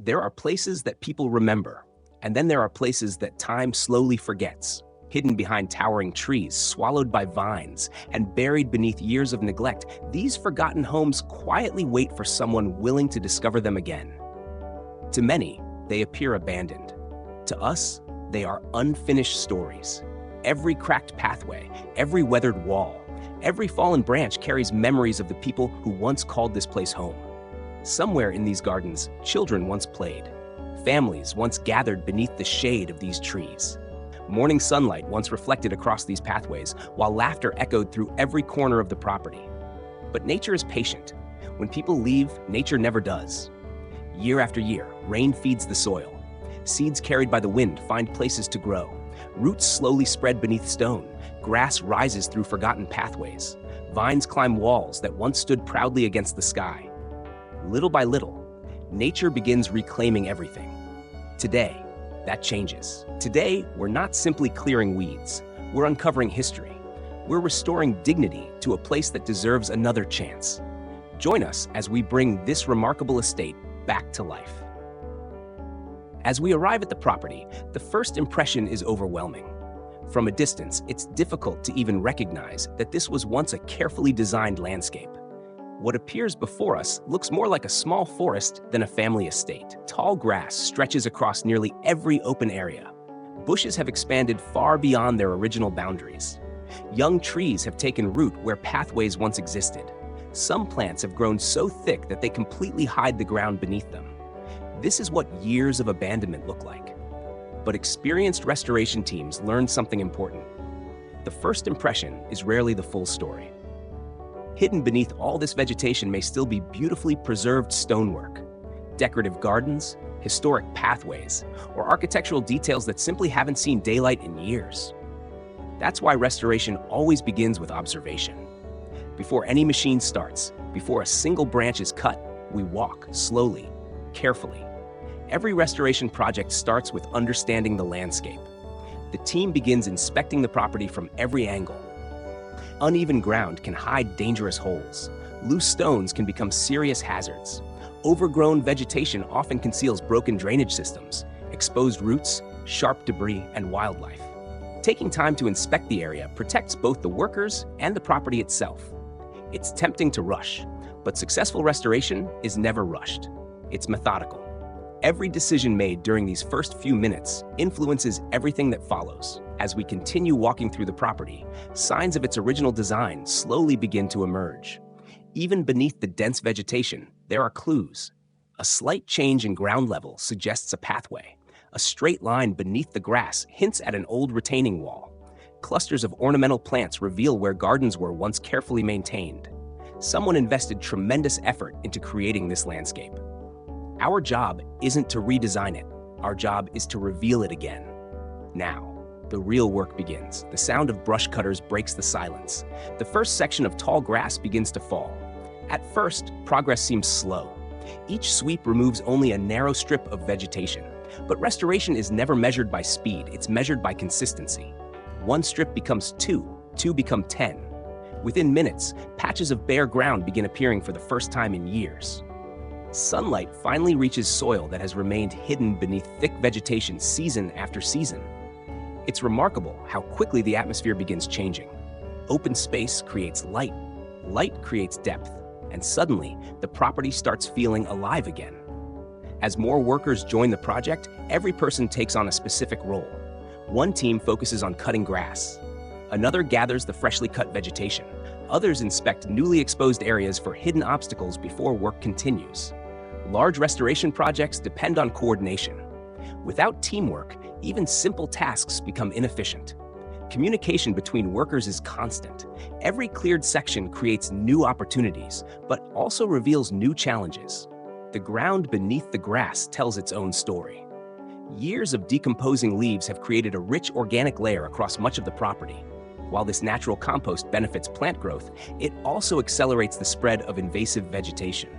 There are places that people remember, and then there are places that time slowly forgets. Hidden behind towering trees, swallowed by vines, and buried beneath years of neglect, these forgotten homes quietly wait for someone willing to discover them again. To many, they appear abandoned. To us, they are unfinished stories. Every cracked pathway, every weathered wall, every fallen branch carries memories of the people who once called this place home. Somewhere in these gardens, children once played. Families once gathered beneath the shade of these trees. Morning sunlight once reflected across these pathways, while laughter echoed through every corner of the property. But nature is patient. When people leave, nature never does. Year after year, rain feeds the soil. Seeds carried by the wind find places to grow. Roots slowly spread beneath stone. Grass rises through forgotten pathways. Vines climb walls that once stood proudly against the sky. Little by little, nature begins reclaiming everything. Today, that changes. Today, we're not simply clearing weeds. We're uncovering history. We're restoring dignity to a place that deserves another chance. Join us as we bring this remarkable estate back to life. As we arrive at the property, the first impression is overwhelming. From a distance, it's difficult to even recognize that this was once a carefully designed landscape. What appears before us looks more like a small forest than a family estate. Tall grass stretches across nearly every open area. Bushes have expanded far beyond their original boundaries. Young trees have taken root where pathways once existed. Some plants have grown so thick that they completely hide the ground beneath them. This is what years of abandonment look like. But experienced restoration teams learned something important. The first impression is rarely the full story. Hidden beneath all this vegetation may still be beautifully preserved stonework, decorative gardens, historic pathways, or architectural details that simply haven't seen daylight in years. That's why restoration always begins with observation. Before any machine starts, before a single branch is cut, we walk slowly, carefully. Every restoration project starts with understanding the landscape. The team begins inspecting the property from every angle. Uneven ground can hide dangerous holes. Loose stones can become serious hazards. Overgrown vegetation often conceals broken drainage systems, exposed roots, sharp debris, and wildlife. Taking time to inspect the area protects both the workers and the property itself. It's tempting to rush, but successful restoration is never rushed. It's methodical. Every decision made during these first few minutes influences everything that follows. As we continue walking through the property, signs of its original design slowly begin to emerge. Even beneath the dense vegetation, there are clues. A slight change in ground level suggests a pathway. A straight line beneath the grass hints at an old retaining wall. Clusters of ornamental plants reveal where gardens were once carefully maintained. Someone invested tremendous effort into creating this landscape. Our job isn't to redesign it. Our job is to reveal it again. Now, the real work begins. The sound of brush cutters breaks the silence. The first section of tall grass begins to fall. At first, progress seems slow. Each sweep removes only a narrow strip of vegetation. But restoration is never measured by speed, it's measured by consistency. One strip becomes two become 10. Within minutes, patches of bare ground begin appearing for the first time in years. Sunlight finally reaches soil that has remained hidden beneath thick vegetation season after season. It's remarkable how quickly the atmosphere begins changing. Open space creates light, light creates depth, and suddenly the property starts feeling alive again. As more workers join the project, every person takes on a specific role. One team focuses on cutting grass. Another gathers the freshly cut vegetation. Others inspect newly exposed areas for hidden obstacles before work continues. Large restoration projects depend on coordination. Without teamwork, even simple tasks become inefficient. Communication between workers is constant. Every cleared section creates new opportunities, but also reveals new challenges. The ground beneath the grass tells its own story. Years of decomposing leaves have created a rich organic layer across much of the property. While this natural compost benefits plant growth, it also accelerates the spread of invasive vegetation.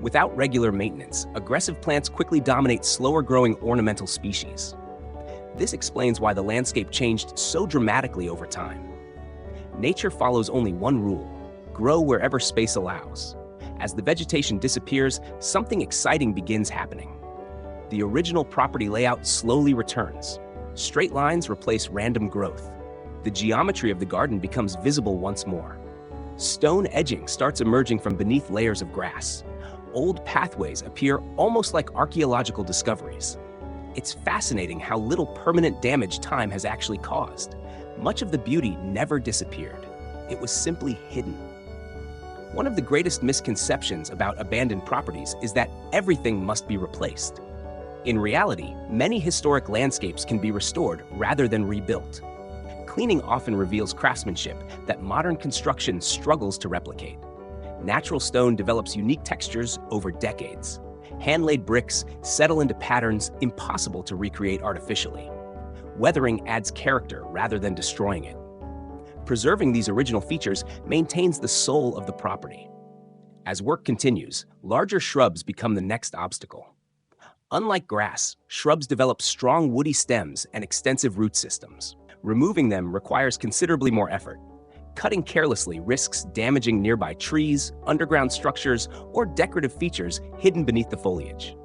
Without regular maintenance, aggressive plants quickly dominate slower-growing ornamental species. This explains why the landscape changed so dramatically over time. Nature follows only one rule: grow wherever space allows. As the vegetation disappears, something exciting begins happening. The original property layout slowly returns. Straight lines replace random growth. The geometry of the garden becomes visible once more. Stone edging starts emerging from beneath layers of grass. Old pathways appear almost like archaeological discoveries. It's fascinating how little permanent damage time has actually caused. Much of the beauty never disappeared. It was simply hidden. One of the greatest misconceptions about abandoned properties is that everything must be replaced. In reality, many historic landscapes can be restored rather than rebuilt. Cleaning often reveals craftsmanship that modern construction struggles to replicate. Natural stone develops unique textures over decades. Hand-laid bricks settle into patterns impossible to recreate artificially. Weathering adds character rather than destroying it. Preserving these original features maintains the soul of the property. As work continues, larger shrubs become the next obstacle. Unlike grass, shrubs develop strong woody stems and extensive root systems. Removing them requires considerably more effort. Cutting carelessly risks damaging nearby trees, underground structures, or decorative features hidden beneath the foliage.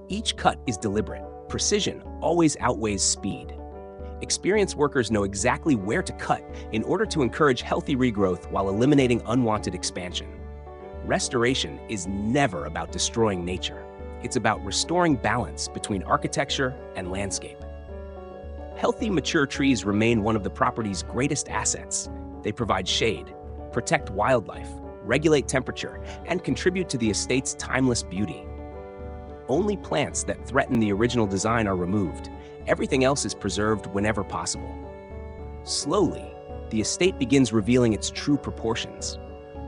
Each cut is deliberate. Precision always outweighs speed. Experienced workers know exactly where to cut in order to encourage healthy regrowth while eliminating unwanted expansion. Restoration is never about destroying nature. It's about restoring balance between architecture and landscape. Healthy, mature trees remain one of the property's greatest assets. They provide shade, protect wildlife, regulate temperature, and contribute to the estate's timeless beauty. Only plants that threaten the original design are removed. Everything else is preserved whenever possible. Slowly, the estate begins revealing its true proportions.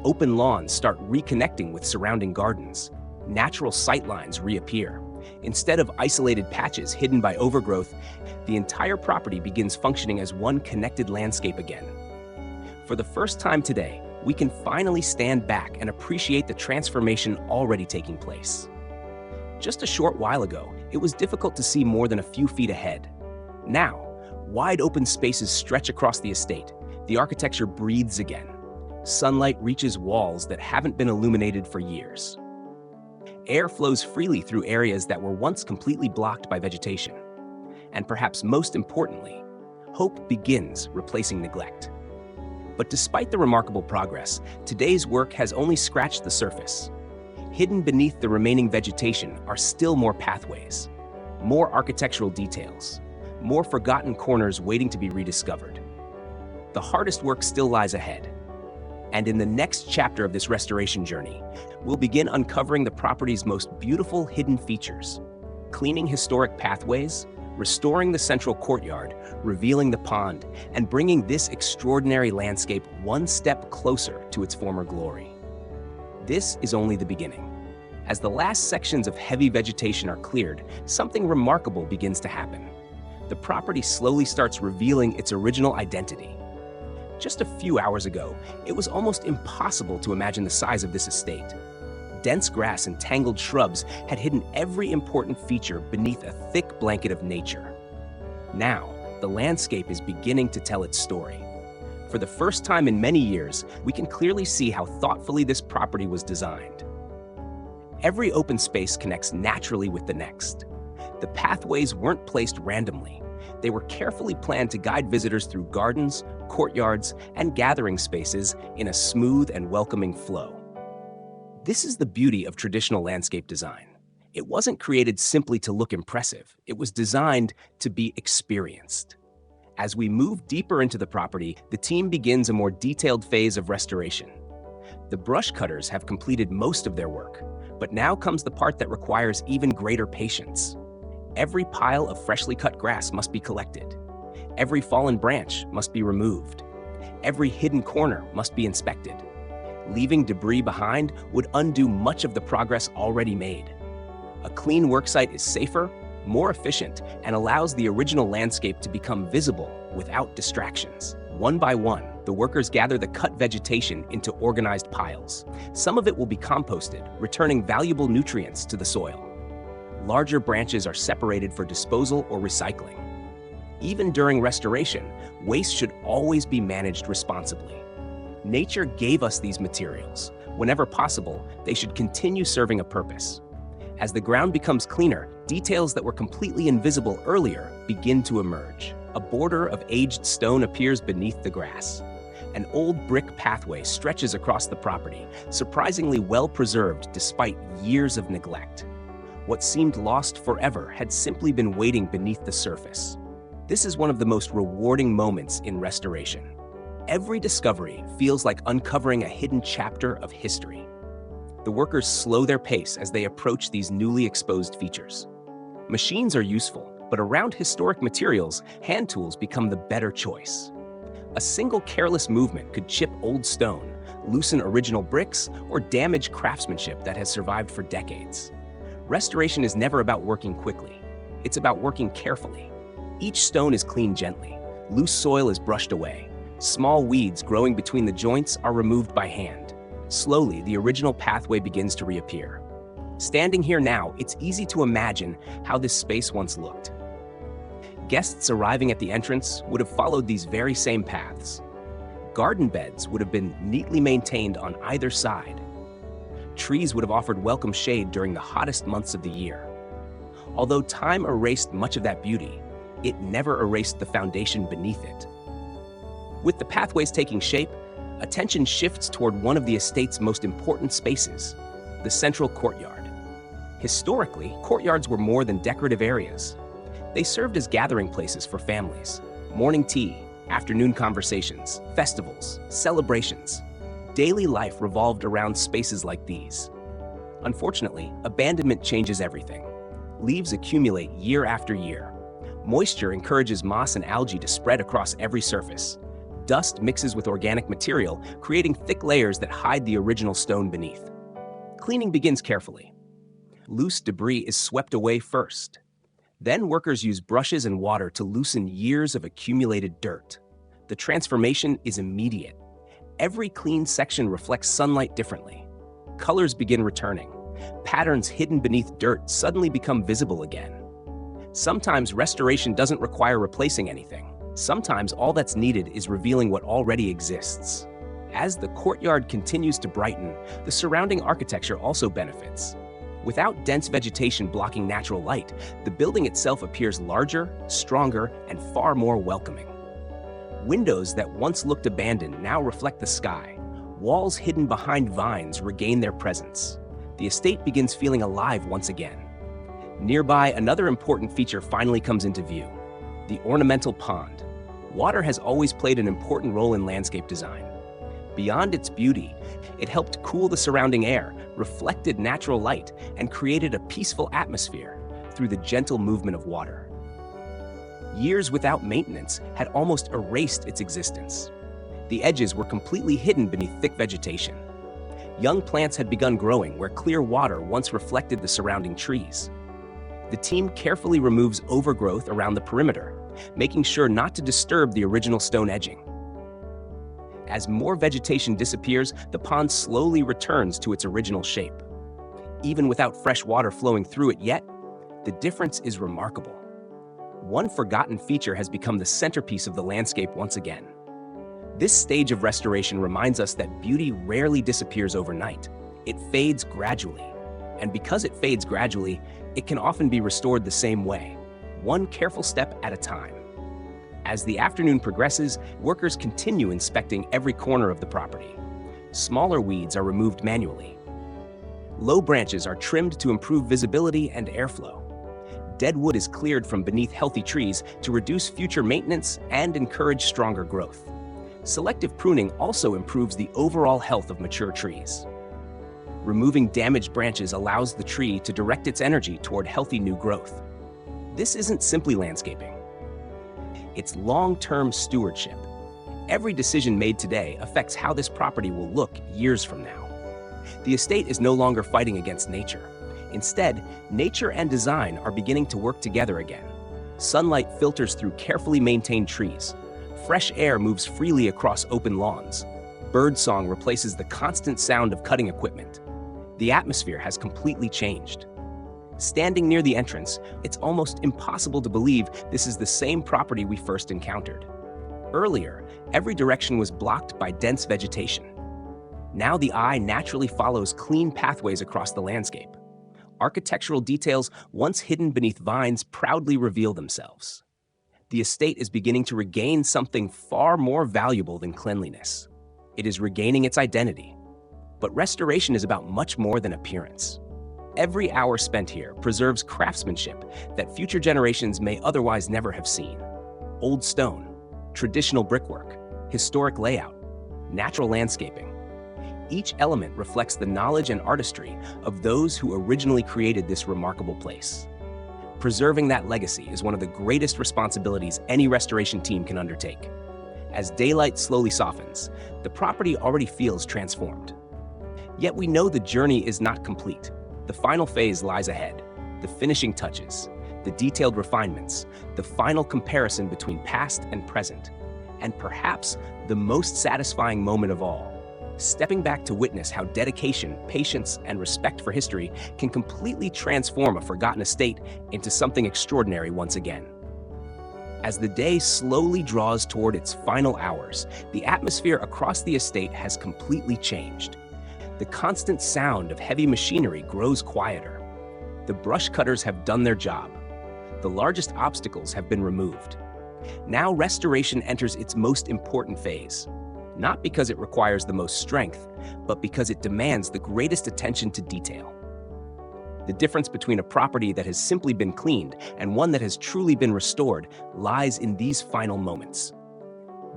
Open lawns start reconnecting with surrounding gardens. Natural sightlines reappear. Instead of isolated patches hidden by overgrowth, the entire property begins functioning as one connected landscape again. For the first time today, we can finally stand back and appreciate the transformation already taking place. Just a short while ago, it was difficult to see more than a few feet ahead. Now, wide open spaces stretch across the estate. The architecture breathes again. Sunlight reaches walls that haven't been illuminated for years. Air flows freely through areas that were once completely blocked by vegetation. And perhaps most importantly, hope begins replacing neglect. But despite the remarkable progress, today's work has only scratched the surface. Hidden beneath the remaining vegetation are still more pathways, more architectural details, more forgotten corners waiting to be rediscovered. The hardest work still lies ahead. And in the next chapter of this restoration journey, we'll begin uncovering the property's most beautiful hidden features, cleaning historic pathways, restoring the central courtyard, revealing the pond, and bringing this extraordinary landscape one step closer to its former glory. This is only the beginning. As the last sections of heavy vegetation are cleared, something remarkable begins to happen. The property slowly starts revealing its original identity. Just a few hours ago, it was almost impossible to imagine the size of this estate. Dense grass and tangled shrubs had hidden every important feature beneath a thick blanket of nature. Now, the landscape is beginning to tell its story. For the first time in many years, we can clearly see how thoughtfully this property was designed. Every open space connects naturally with the next. The pathways weren't placed randomly. They were carefully planned to guide visitors through gardens, courtyards, and gathering spaces in a smooth and welcoming flow. This is the beauty of traditional landscape design. It wasn't created simply to look impressive. It was designed to be experienced. As we move deeper into the property, the team begins a more detailed phase of restoration. The brush cutters have completed most of their work, but now comes the part that requires even greater patience. Every pile of freshly cut grass must be collected. Every fallen branch must be removed. Every hidden corner must be inspected. Leaving debris behind would undo much of the progress already made. A clean worksite is safer, more efficient, and allows the original landscape to become visible without distractions. One by one, the workers gather the cut vegetation into organized piles. Some of it will be composted, returning valuable nutrients to the soil. Larger branches are separated for disposal or recycling. Even during restoration, waste should always be managed responsibly. Nature gave us these materials. Whenever possible, they should continue serving a purpose. As the ground becomes cleaner, Details that were completely invisible earlier begin to emerge. A border of aged stone appears beneath the grass. An old brick pathway stretches across the property, surprisingly well preserved despite years of neglect. What seemed lost forever had simply been waiting beneath the surface. This is one of the most rewarding moments in restoration. Every discovery feels like uncovering a hidden chapter of history. The workers slow their pace as they approach these newly exposed features. Machines are useful, but around historic materials, hand tools become the better choice. A single careless movement could chip old stone, loosen original bricks, or damage craftsmanship that has survived for decades. Restoration is never about working quickly. It's about working carefully. Each stone is cleaned gently. Loose soil is brushed away. Small weeds growing between the joints are removed by hand. Slowly, the original pathway begins to reappear. Standing here now, it's easy to imagine how this space once looked. Guests arriving at the entrance would have followed these very same paths. Garden beds would have been neatly maintained on either side. Trees would have offered welcome shade during the hottest months of the year. Although time erased much of that beauty, it never erased the foundation beneath it. With the pathways taking shape, attention shifts toward one of the estate's most important spaces, the central courtyard. Historically, courtyards were more than decorative areas. They served as gathering places for families, morning tea, afternoon conversations, festivals, celebrations. Daily life revolved around spaces like these. Unfortunately, abandonment changes everything. Leaves accumulate year after year. Moisture encourages moss and algae to spread across every surface. Dust mixes with organic material, creating thick layers that hide the original stone beneath. Cleaning begins carefully. Loose debris is swept away first. Then workers use brushes and water to loosen years of accumulated dirt. The transformation is immediate. Every clean section reflects sunlight differently. Colors begin returning. Patterns hidden beneath dirt suddenly become visible again. Sometimes restoration doesn't require replacing anything. Sometimes all that's needed is revealing what already exists. As the courtyard continues to brighten, the surrounding architecture also benefits. Without dense vegetation blocking natural light, the building itself appears larger, stronger, and far more welcoming. Windows that once looked abandoned now reflect the sky. Walls hidden behind vines regain their presence. The estate begins feeling alive once again. Nearby, another important feature finally comes into view: the ornamental pond. Water has always played an important role in landscape design. Beyond its beauty, it helped cool the surrounding air, reflected natural light, and created a peaceful atmosphere through the gentle movement of water. Years without maintenance had almost erased its existence. The edges were completely hidden beneath thick vegetation. Young plants had begun growing where clear water once reflected the surrounding trees. The team carefully removes overgrowth around the perimeter, making sure not to disturb the original stone edging. As more vegetation disappears, the pond slowly returns to its original shape. Even without fresh water flowing through it yet, the difference is remarkable. One forgotten feature has become the centerpiece of the landscape once again. This stage of restoration reminds us that beauty rarely disappears overnight. It fades gradually. And because it fades gradually, it can often be restored the same way, one careful step at a time. As the afternoon progresses, workers continue inspecting every corner of the property. Smaller weeds are removed manually. Low branches are trimmed to improve visibility and airflow. Dead wood is cleared from beneath healthy trees to reduce future maintenance and encourage stronger growth. Selective pruning also improves the overall health of mature trees. Removing damaged branches allows the tree to direct its energy toward healthy new growth. This isn't simply landscaping. It's long-term stewardship. Every decision made today affects how this property will look years from now. The estate is no longer fighting against nature. Instead, nature and design are beginning to work together again. Sunlight filters through carefully maintained trees. Fresh air moves freely across open lawns. Birdsong replaces the constant sound of cutting equipment. The atmosphere has completely changed. Standing near the entrance, it's almost impossible to believe this is the same property we first encountered. Earlier, every direction was blocked by dense vegetation. Now the eye naturally follows clean pathways across the landscape. Architectural details once hidden beneath vines proudly reveal themselves. The estate is beginning to regain something far more valuable than cleanliness. It is regaining its identity. But restoration is about much more than appearance. Every hour spent here preserves craftsmanship that future generations may otherwise never have seen. Old stone, traditional brickwork, historic layout, natural landscaping. Each element reflects the knowledge and artistry of those who originally created this remarkable place. Preserving that legacy is one of the greatest responsibilities any restoration team can undertake. As daylight slowly softens, the property already feels transformed. Yet we know the journey is not complete. The final phase lies ahead. The finishing touches, the detailed refinements, the final comparison between past and present, and perhaps the most satisfying moment of all, stepping back to witness how dedication, patience, and respect for history can completely transform a forgotten estate into something extraordinary once again. As the day slowly draws toward its final hours, the atmosphere across the estate has completely changed. The constant sound of heavy machinery grows quieter. The brush cutters have done their job. The largest obstacles have been removed. Now restoration enters its most important phase, not because it requires the most strength, but because it demands the greatest attention to detail. The difference between a property that has simply been cleaned and one that has truly been restored lies in these final moments.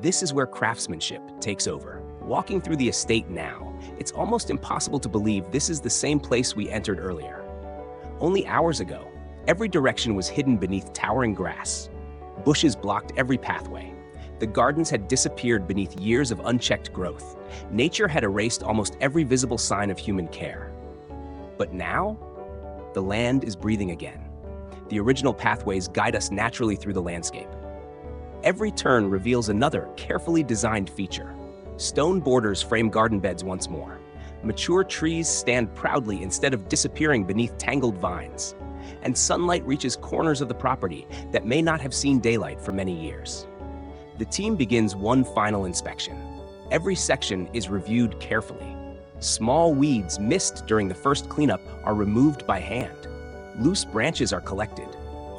This is where craftsmanship takes over. Walking through the estate now, it's almost impossible to believe this is the same place we entered earlier. Only hours ago, every direction was hidden beneath towering grass. Bushes blocked every pathway. The gardens had disappeared beneath years of unchecked growth. Nature had erased almost every visible sign of human care. But now, the land is breathing again. The original pathways guide us naturally through the landscape. Every turn reveals another carefully designed feature. Stone borders frame garden beds once more. Mature trees stand proudly instead of disappearing beneath tangled vines. And sunlight reaches corners of the property that may not have seen daylight for many years. The team begins one final inspection. Every section is reviewed carefully. Small weeds missed during the first cleanup are removed by hand. Loose branches are collected.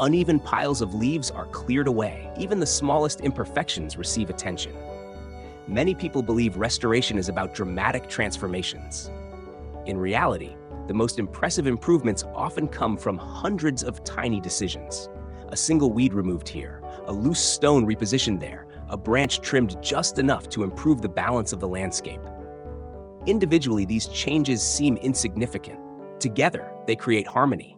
Uneven piles of leaves are cleared away. Even the smallest imperfections receive attention. Many people believe restoration is about dramatic transformations. In reality, the most impressive improvements often come from hundreds of tiny decisions. A single weed removed here, a loose stone repositioned there, a branch trimmed just enough to improve the balance of the landscape. Individually, these changes seem insignificant. Together, they create harmony.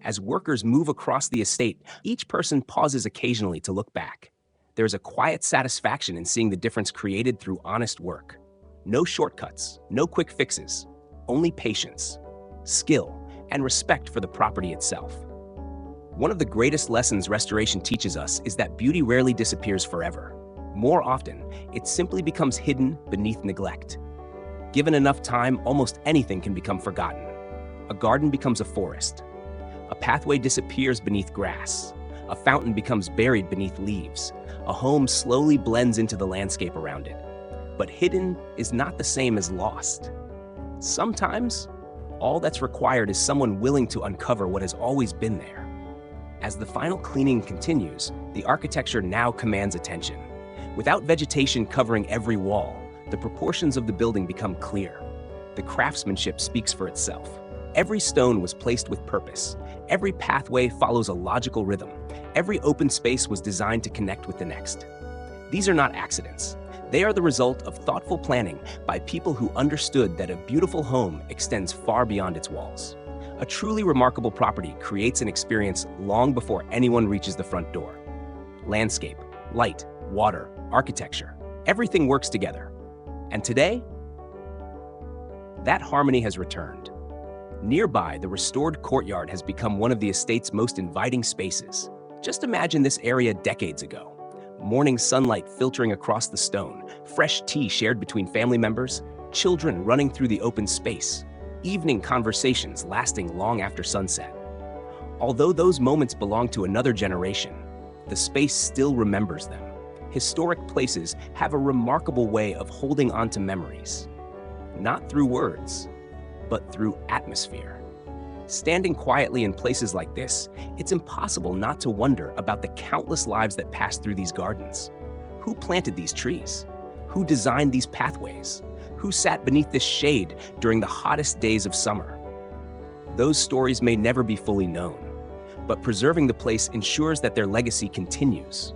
As workers move across the estate, each person pauses occasionally to look back. There is a quiet satisfaction in seeing the difference created through honest work. No shortcuts, no quick fixes, only patience, skill, and respect for the property itself. One of the greatest lessons restoration teaches us is that beauty rarely disappears forever. More often, it simply becomes hidden beneath neglect. Given enough time, almost anything can become forgotten. A garden becomes a forest. A pathway disappears beneath grass. A fountain becomes buried beneath leaves. A home slowly blends into the landscape around it. But hidden is not the same as lost. Sometimes, all that's required is someone willing to uncover what has always been there. As the final cleaning continues, the architecture now commands attention. Without vegetation covering every wall, the proportions of the building become clear. The craftsmanship speaks for itself. Every stone was placed with purpose. Every pathway follows a logical rhythm. Every open space was designed to connect with the next. These are not accidents. They are the result of thoughtful planning by people who understood that a beautiful home extends far beyond its walls. A truly remarkable property creates an experience long before anyone reaches the front door. Landscape, light, water, architecture, everything works together. And today, that harmony has returned. Nearby, the restored courtyard has become one of the estate's most inviting spaces. Just imagine this area decades ago. Morning sunlight filtering across the stone, fresh tea shared between family members, children running through the open space, evening conversations lasting long after sunset. Although those moments belong to another generation, the space still remembers them. Historic places have a remarkable way of holding on to memories, not through words, but through atmosphere. Standing quietly in places like this, it's impossible not to wonder about the countless lives that passed through these gardens. Who planted these trees? Who designed these pathways? Who sat beneath this shade during the hottest days of summer? Those stories may never be fully known, but preserving the place ensures that their legacy continues.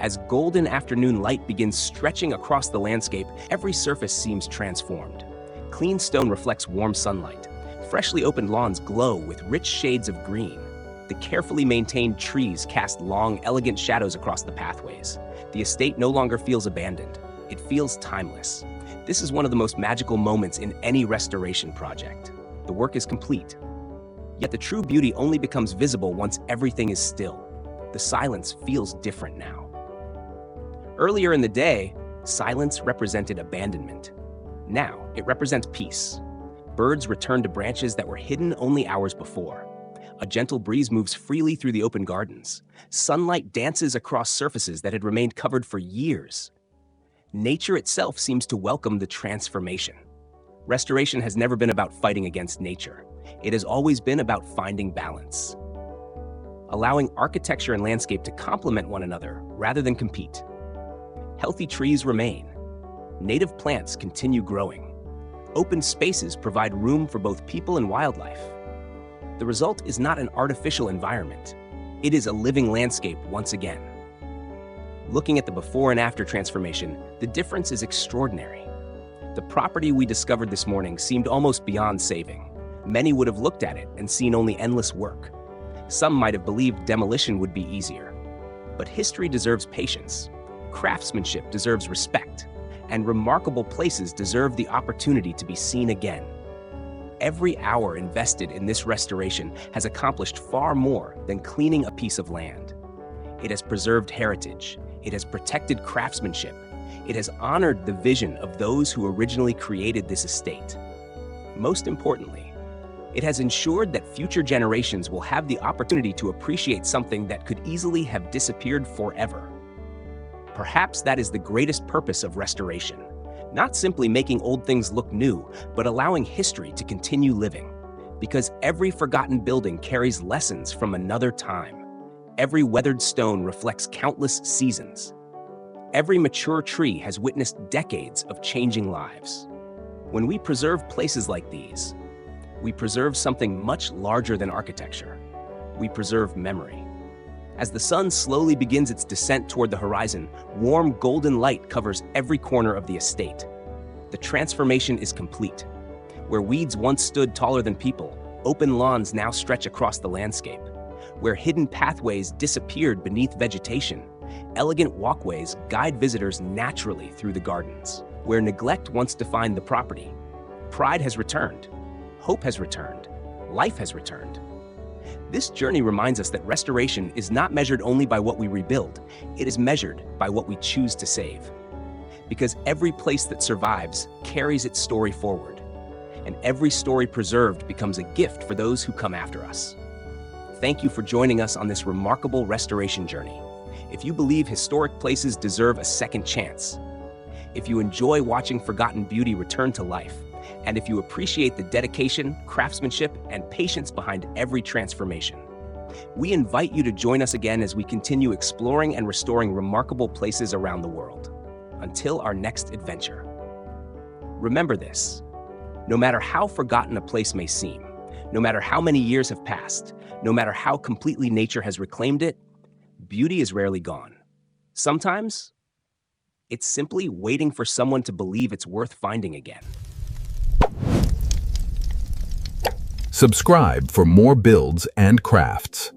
As golden afternoon light begins stretching across the landscape, every surface seems transformed. Clean stone reflects warm sunlight. Freshly opened lawns glow with rich shades of green. The carefully maintained trees cast long, elegant shadows across the pathways. The estate no longer feels abandoned. It feels timeless. This is one of the most magical moments in any restoration project. The work is complete. Yet the true beauty only becomes visible once everything is still. The silence feels different now. Earlier in the day, silence represented abandonment. Now, it represents peace. Birds return to branches that were hidden only hours before. A gentle breeze moves freely through the open gardens. Sunlight dances across surfaces that had remained covered for years. Nature itself seems to welcome the transformation. Restoration has never been about fighting against nature. It has always been about finding balance. Allowing architecture and landscape to complement one another rather than compete. Healthy trees remain. Native plants continue growing. Open spaces provide room for both people and wildlife. The result is not an artificial environment. It is a living landscape once again. Looking at the before and after transformation, the difference is extraordinary. The property we discovered this morning seemed almost beyond saving. Many would have looked at it and seen only endless work. Some might have believed demolition would be easier. But history deserves patience. Craftsmanship deserves respect. And remarkable places deserve the opportunity to be seen again. Every hour invested in this restoration has accomplished far more than cleaning a piece of land. It has preserved heritage. It has protected craftsmanship. It has honored the vision of those who originally created this estate. Most importantly, it has ensured that future generations will have the opportunity to appreciate something that could easily have disappeared forever. Perhaps that is the greatest purpose of restoration. Not simply making old things look new, but allowing history to continue living. Because every forgotten building carries lessons from another time. Every weathered stone reflects countless seasons. Every mature tree has witnessed decades of changing lives. When we preserve places like these, we preserve something much larger than architecture. We preserve memory. As the sun slowly begins its descent toward the horizon, warm golden light covers every corner of the estate. The transformation is complete. Where weeds once stood taller than people, open lawns now stretch across the landscape. Where hidden pathways disappeared beneath vegetation, elegant walkways guide visitors naturally through the gardens. Where neglect once defined the property, pride has returned, hope has returned, life has returned. This journey reminds us that restoration is not measured only by what we rebuild, it is measured by what we choose to save. Because every place that survives carries its story forward, and every story preserved becomes a gift for those who come after us. Thank you for joining us on this remarkable restoration journey. If you believe historic places deserve a second chance, if you enjoy watching forgotten beauty return to life, and if you appreciate the dedication, craftsmanship, and patience behind every transformation, we invite you to join us again as we continue exploring and restoring remarkable places around the world. Until our next adventure. Remember this: no matter how forgotten a place may seem, no matter how many years have passed, no matter how completely nature has reclaimed it, beauty is rarely gone. Sometimes, it's simply waiting for someone to believe it's worth finding again. Subscribe for more builds and crafts.